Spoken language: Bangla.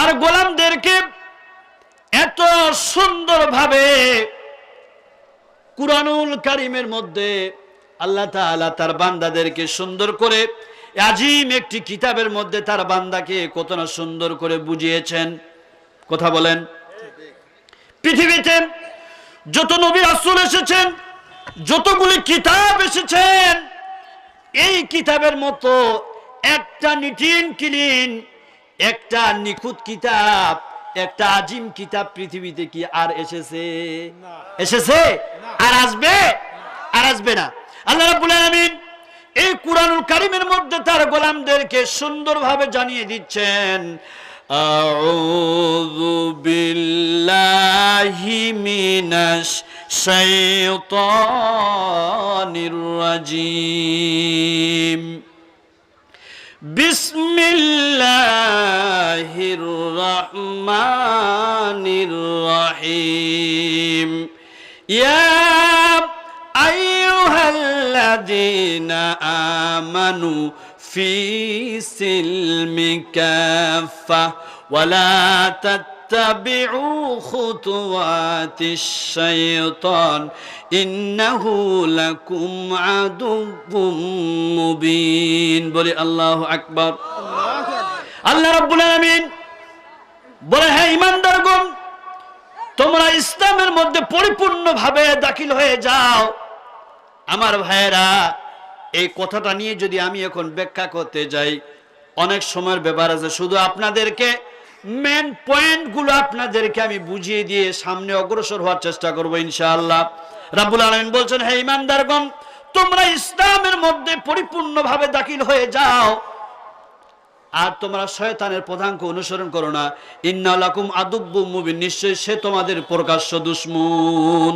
তার গোলামদেরকে এত সুন্দরভাবে কুরআনুল কারীমের মধ্যে আল্লাহ তাআলা তার বান্দাদেরকে সুন্দর করে আজিম একটি কিতাবের মধ্যে তার বান্দাকে কত না সুন্দর করে বুঝিয়েছেন। কথা বলেন। পৃথিবীতে যত নবী রাসূল এসেছেন, যতগুলি কিতাব এসেছেন, এই কিতাবের মতো একটা নিটিন ক্লিন, একটা নিখুঁত কিতাব, একটা আজিম কিতাব পৃথিবীতে কি আর এসেছে? এসেছে? আর আসবে? আর আসবে না। আল্লাহ রাব্বুল আলামিন এই কুরআনুল কারীমের মধ্যে তার গোলামদেরকে সুন্দরভাবে জানিয়ে দিচ্ছেন, আউযু বিল্লাহি মিনাশ শাইতানির রাজীম, বিসমিল্লাহির রহমানির রহিম, ইয়া আইয়ুহাল্লাযীনা আমানু ফি সিলমি কাফা ওয়া লা তাত্তাবিউ খুতুওয়াতিশ শাইতান ইন্নাহু লাকুম আদুউম মুবিন। বলি আল্লাহু আকবার। আল্লাহ রাব্বুল আলামিন বলে, হে ঈমানদারগণ, তোমরা ইসলামের মধ্যে পরিপূর্ণভাবে দাখিল হয়ে যাও। আমার ভাইয়েরা, এই কথাটা নিয়ে যদি আমি এখন ব্যাখ্যা করতে যাই, অনেক সময়ের ব্যাপার আছে। শুধু আপনাদেরকে মেন পয়েন্টগুলো আপনাদেরকে আমি বুঝিয়ে দিয়ে সামনে অগ্রসর হওয়ার চেষ্টা করব ইনশাআল্লাহ। রাব্বুল আলামিন বলছেন, হে ঈমানদারগণ, তোমরা ইসলামের মধ্যে পরিপূর্ণভাবে দাখিল হয়ে যাও, আর তোমরা শয়তানের প্রধানকে অনুসরণ করো না। ইন্না লাকুম আদুউম মুবিন, নিশ্চয়ই সে তোমাদের প্রকাশ্য দুশমন।